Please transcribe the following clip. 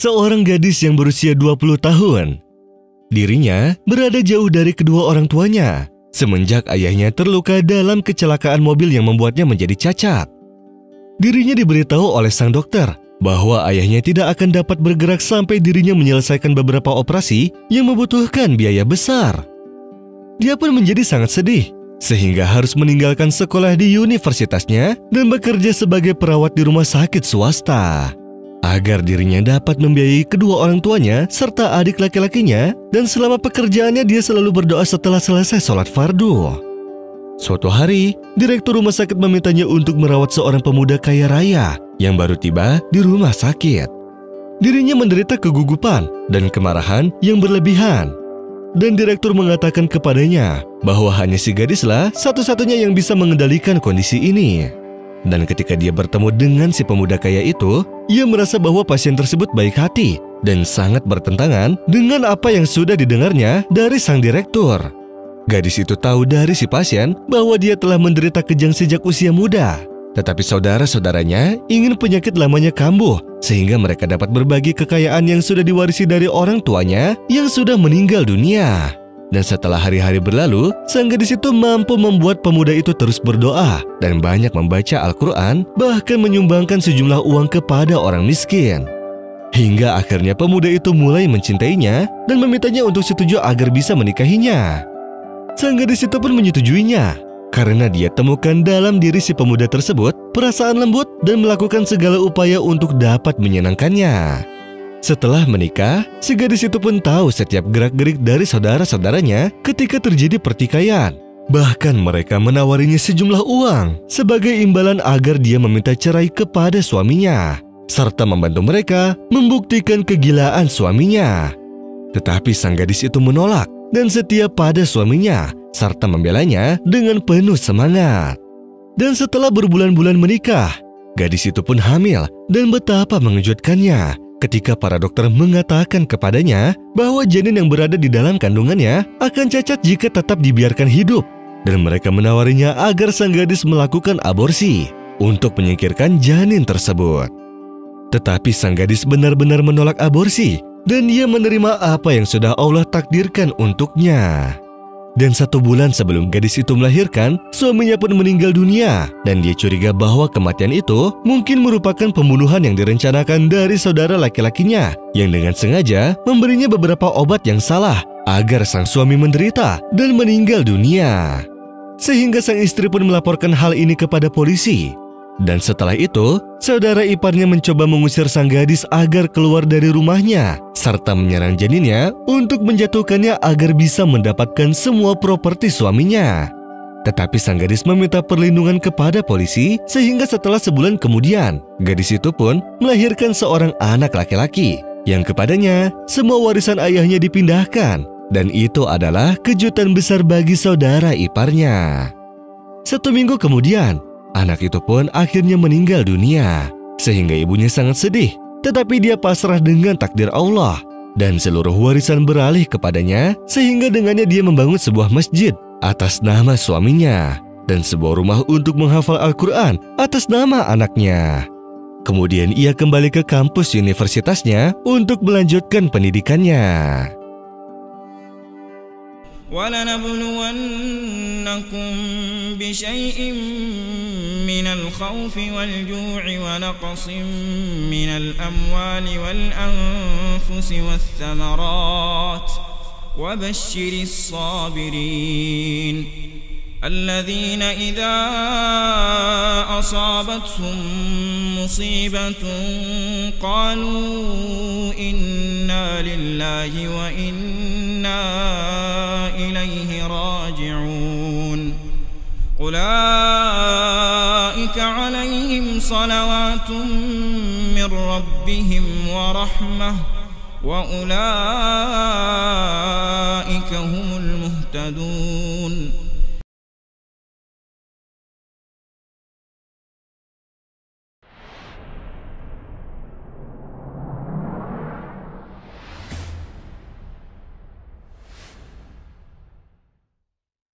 seorang gadis yang berusia 20 tahun. Dirinya berada jauh dari kedua orang tuanya semenjak ayahnya terluka dalam kecelakaan mobil yang membuatnya menjadi cacat. Dirinya diberitahu oleh sang dokter bahwa ayahnya tidak akan dapat bergerak sampai dirinya menyelesaikan beberapa operasi yang membutuhkan biaya besar. Dia pun menjadi sangat sedih, sehingga harus meninggalkan sekolah di universitasnya dan bekerja sebagai perawat di rumah sakit swasta, agar dirinya dapat membiayai kedua orang tuanya serta adik laki-lakinya, dan selama pekerjaannya dia selalu berdoa setelah selesai sholat fardu. Suatu hari, direktur rumah sakit memintanya untuk merawat seorang pemuda kaya raya yang baru tiba di rumah sakit. Dirinya menderita kegugupan dan kemarahan yang berlebihan. Dan direktur mengatakan kepadanya bahwa hanya si gadislah satu-satunya yang bisa mengendalikan kondisi ini. Dan ketika dia bertemu dengan si pemuda kaya itu, ia merasa bahwa pasien tersebut baik hati dan sangat bertentangan dengan apa yang sudah didengarnya dari sang direktur. Gadis itu tahu dari si pasien bahwa dia telah menderita kejang sejak usia muda. Tetapi saudara-saudaranya ingin penyakit lamanya kambuh, sehingga mereka dapat berbagi kekayaan yang sudah diwarisi dari orang tuanya yang sudah meninggal dunia. Dan setelah hari-hari berlalu, sang gadis itu mampu membuat pemuda itu terus berdoa dan banyak membaca Al-Quran, bahkan menyumbangkan sejumlah uang kepada orang miskin. Hingga akhirnya pemuda itu mulai mencintainya dan memintanya untuk setuju agar bisa menikahinya. Sang gadis itu pun menyetujuinya, karena dia temukan dalam diri si pemuda tersebut perasaan lembut dan melakukan segala upaya untuk dapat menyenangkannya. Setelah menikah, si gadis itu pun tahu setiap gerak-gerik dari saudara-saudaranya ketika terjadi pertikaian. Bahkan mereka menawarinya sejumlah uang sebagai imbalan agar dia meminta cerai kepada suaminya, serta membantu mereka membuktikan kegilaan suaminya. Tetapi sang gadis itu menolak dan setia pada suaminya, serta membelanya dengan penuh semangat. Dan setelah berbulan-bulan menikah, gadis itu pun hamil, dan betapa mengejutkannya ketika para dokter mengatakan kepadanya bahwa janin yang berada di dalam kandungannya akan cacat jika tetap dibiarkan hidup. Dan mereka menawarinya agar sang gadis melakukan aborsi untuk menyingkirkan janin tersebut. Tetapi sang gadis benar-benar menolak aborsi, dan ia menerima apa yang sudah Allah takdirkan untuknya. Dan 1 bulan sebelum gadis itu melahirkan, suaminya pun meninggal dunia, dan dia curiga bahwa kematian itu mungkin merupakan pembunuhan yang direncanakan dari saudara laki-lakinya yang dengan sengaja memberinya beberapa obat yang salah agar sang suami menderita dan meninggal dunia. Sehingga sang istri pun melaporkan hal ini kepada polisi. Dan setelah itu, saudara iparnya mencoba mengusir sang gadis agar keluar dari rumahnya, serta menyerang janinnya untuk menjatuhkannya agar bisa mendapatkan semua properti suaminya. Tetapi sang gadis meminta perlindungan kepada polisi, sehingga setelah sebulan kemudian, gadis itu pun melahirkan seorang anak laki-laki, yang kepadanya semua warisan ayahnya dipindahkan. Dan itu adalah kejutan besar bagi saudara iparnya. 1 minggu kemudian, anak itu pun akhirnya meninggal dunia, sehingga ibunya sangat sedih. Tetapi dia pasrah dengan takdir Allah, dan seluruh warisan beralih kepadanya, sehingga dengannya dia membangun sebuah masjid atas nama suaminya, dan sebuah rumah untuk menghafal Al-Quran atas nama anaknya. Kemudian ia kembali ke kampus universitasnya untuk melanjutkan pendidikannya. وَلَنَبْلُوَنَّكُمْ بِشَيْءٍ مِّنَ الْخَوْفِ وَالْجُوعِ وَنَقْصٍ مِّنَ الْأَمْوَالِ وَالْأَنفُسِ وَالثَّمَرَاتِ وَبَشِّرِ الصَّابِرِينَ الَّذِينَ إِذَا أَصَابَتْهُم مُّصِيبَةٌ قَالُوا إِنَّا لِلَّهِ وَإِنَّا إِلَيْهِ راجعون أولئك عليهم صلوات من ربهم ورحمة وأولئك هم المهتدون